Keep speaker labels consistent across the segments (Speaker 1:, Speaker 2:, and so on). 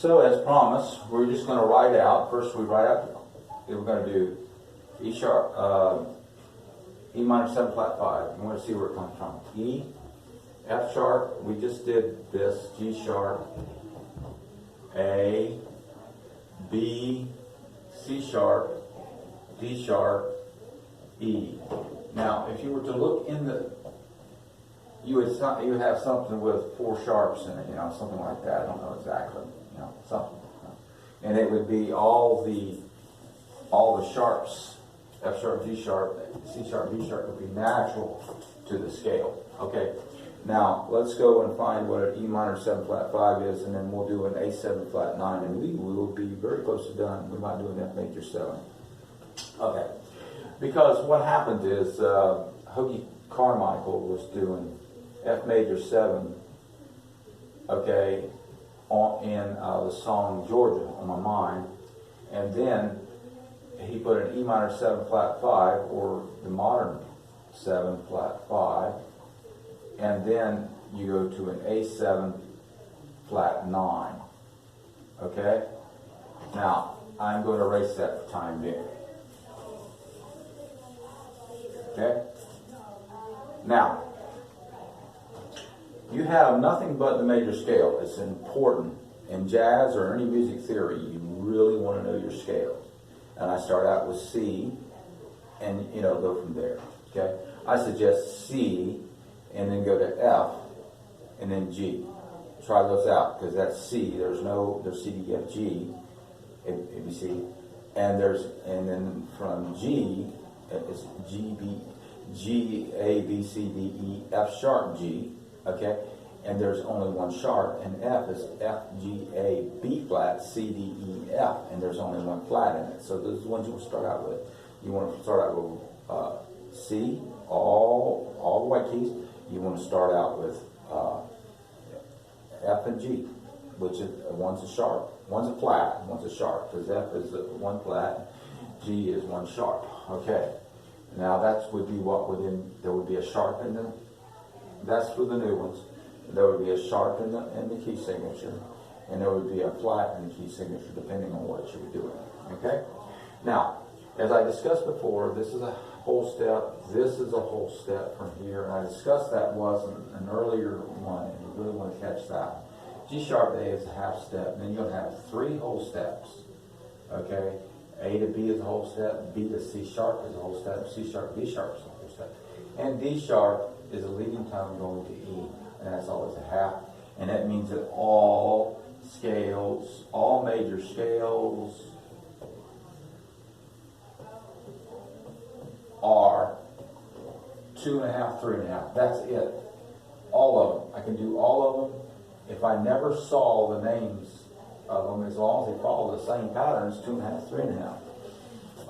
Speaker 1: So as promised, we're just going to write out, first we write out, we're going to do E sharp, E minor 7 flat 5. You want to see where it comes from. E, F sharp, we just did this, G sharp, A, B, C sharp, D sharp, E. Now, if you were to look in the, you would have something with 4 sharps in it, you know, something like that. I don't know exactly, you know, something. And it would be all the sharps, F sharp, G sharp, C sharp, D sharp would be natural to the scale. Okay. Now let's go and find what an E minor 7 flat 5 is, and then we'll do an A7 flat 9, and we will be very close to done. We might do an F major 7. Okay. Because what happened is Hoagie Carmichael was doing F major 7, okay, in the song Georgia on my mind, and then he put an E minor 7 flat 5, or the modern 7 flat 5, and then you go to an A7 flat 9. Okay? Now, I'm going to erase that for time being. Okay? Now, you have nothing but the major scale. It's important. In jazz or any music theory, you really want to know your scales. And I start out with C, and, you know, go from there. Okay? I suggest C, and then go to F, and then G. Try those out, because that's C. There's C, D, F, G, A, B, C, and then from G, it's G, A, B, C, D, E, F sharp, G. Okay, and there's only one sharp, and F is F, G, A, B flat, C, D, E, F, and there's only one flat in it. So those are the ones you want to start out with. You want to start out with C, all the white keys. You want to start out with F and G, which is one's a sharp, one's a flat, one's a sharp, because F is one flat, G is one sharp. Okay, now that would be what there would be a sharp in the, that's for the new ones. There would be a sharp in the key signature, and there would be a flat in the key signature, depending on what you were doing. Okay, now as I discussed before, this is a whole step, this is a whole step from here, and I discussed that was an earlier one, and you really want to catch that. G sharp A is a half step, and then you're going to have 3 whole steps. Okay, A to B is a whole step, B to C sharp is a whole step, C sharp, D sharp is a whole step, and D sharp is a leading tone going to E, and that's always a half, and that means that all scales, all major scales, are 2.5, 3.5. That's it. All of them. I can do all of them. If I never saw the names of them, as long as they follow the same patterns, 2.5, 3.5.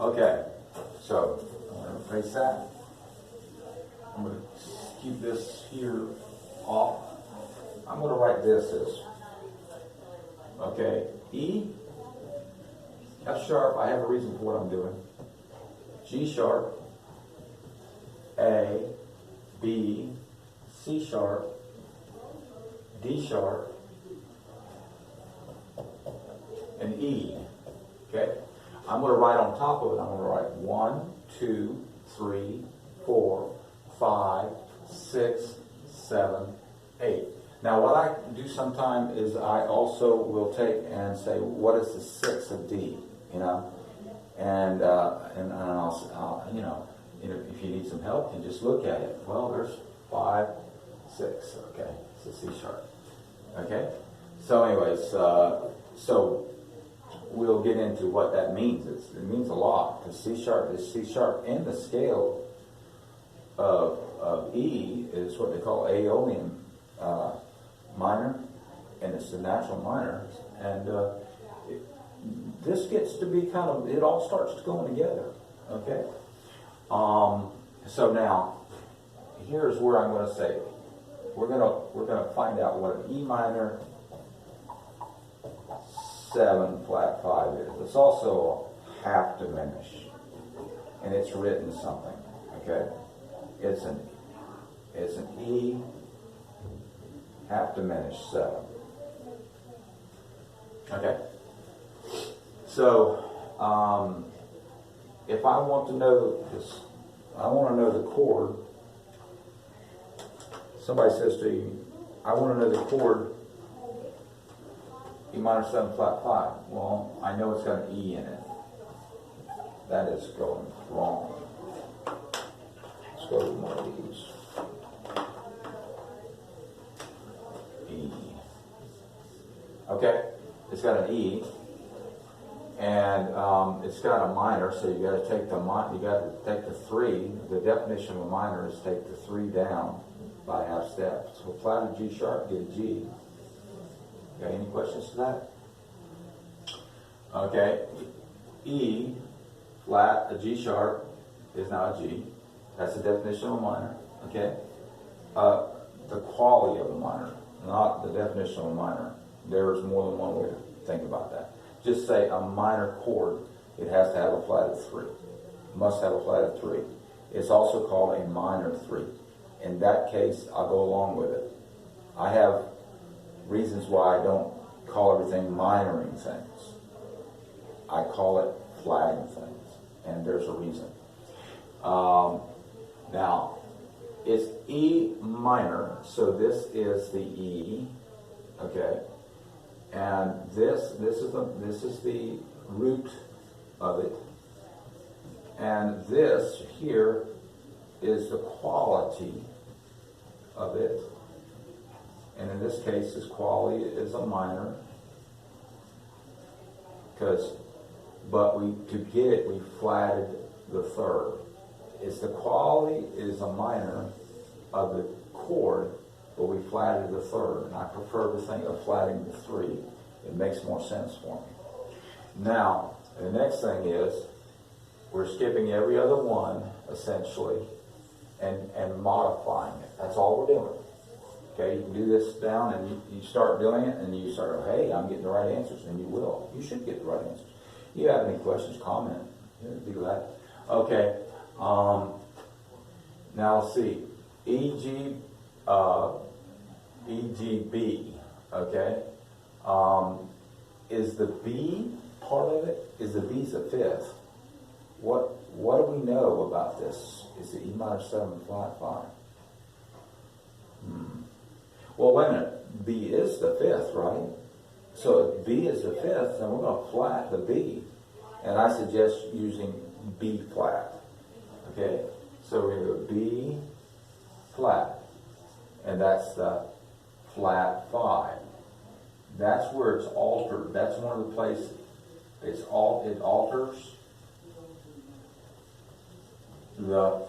Speaker 1: Okay. So I'm going to erase that. I'm going to keep this here off. I'm going to write this as, okay, E, F sharp. I have a reason for what I'm doing. G sharp, A, B, C sharp, D sharp, and E. Okay? I'm going to write on top of it, I'm going to write 1, 2, 3, 4, 5, 6, 7, 8. Now what I do sometime is I also will take and say, what is the 6 of D? You know? And I'll you know, if you need some help, you just look at it. Well, there's 5, 6. Okay, it's a C sharp. Okay. So, anyways, so we'll get into what that means. It means a lot. The C sharp is C sharp, and the scale of E is what they call Aeolian minor, and it's the natural minor, and this gets to be kind of, it all starts going together. Okay. So now, here's where I'm going to say, we're going to find out what an E minor 7 flat 5 is. It's also half diminished, and it's written something. Okay, it's an E half diminished 7. Okay. So, if I want to know this, I want to know the chord. Somebody says to you, I want to know the chord E minor 7 flat 5. Well, I know it's got an E in it. That is going wrong. Let's go to one of these. E. Okay, it's got an E, and it's got a minor. So you got to take the 3. The definition of a minor is take the 3 down by half step. So flat G sharp, get a G. Okay, any questions to that? Okay, E flat, a G sharp is now a G. That's the definition of a minor. Okay, the quality of a minor, not the definition of a minor. There's more than one way to think about that. Just say a minor chord, it has to have a flat of 3. Must have a flat of 3. It's also called a minor 3. In that case, I'll go along with it. I have reasons why I don't call everything minoring things. I call it flatting things, and there's a reason. Now, it's E minor, so this is the E, okay, and this is the root of it, and this here is the quality of it. And in this case, this quality is a minor, but to get it, we flatted the 3rd. It's the quality is a minor of the chord, but we flatted the 3rd. And I prefer to think of flatting the 3. It makes more sense for me. Now, the next thing is, we're skipping every other one, essentially, and modifying it. That's all we're doing. Okay, you can do this down, and you start doing it, and you start, hey, I'm getting the right answers, and you will. You should get the right answers. If you have any questions, comment. Be glad. Okay, now let's see. EG, EGB, okay? Is the B part of it? Is the B's a 5th? What do we know about this? Is it E minor 7 flat 5? Well, wait a minute. B is the 5th, right? So if B is the 5th, then we're going to flat the B. And I suggest using B flat. Okay? So we're going to go B flat. And that's the flat 5. That's where it's altered. That's one of the places it alters the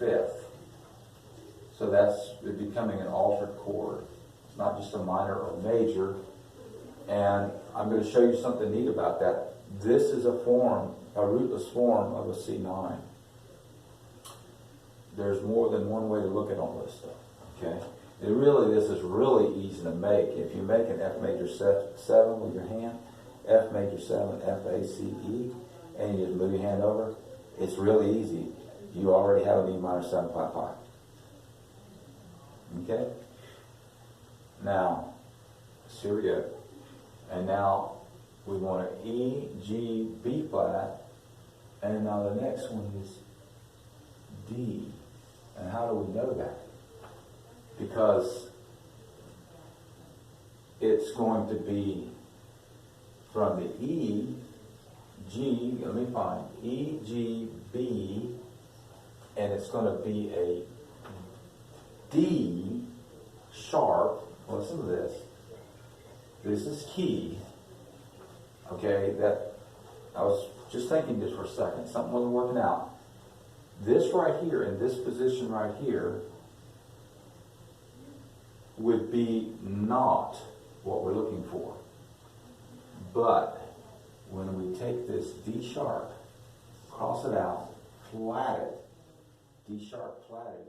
Speaker 1: 5th. So that's becoming an altered chord. It's not just a minor or major. And I'm going to show you something neat about that. This is a rootless form of a C9. There's more than one way to look at all this stuff. Okay? This is really easy to make. If you make an F major 7 with your hand, F major 7, F, A, C, E, and you just move your hand over, it's really easy. You already have an E minor 7 flat 5. Okay? Now, here we go. And now we want an E, G, B flat. And now the next one is D. And how do we know that? Because it's going to be from the E, G, let me find, E, G, B, and it's going to be a D sharp. Listen to this. This is key. Okay, that I was just thinking this for a second. Something wasn't working out. This right here, in this position right here, would be not what we're looking for. But when we take this D sharp, cross it out, flat it, D sharp flatted,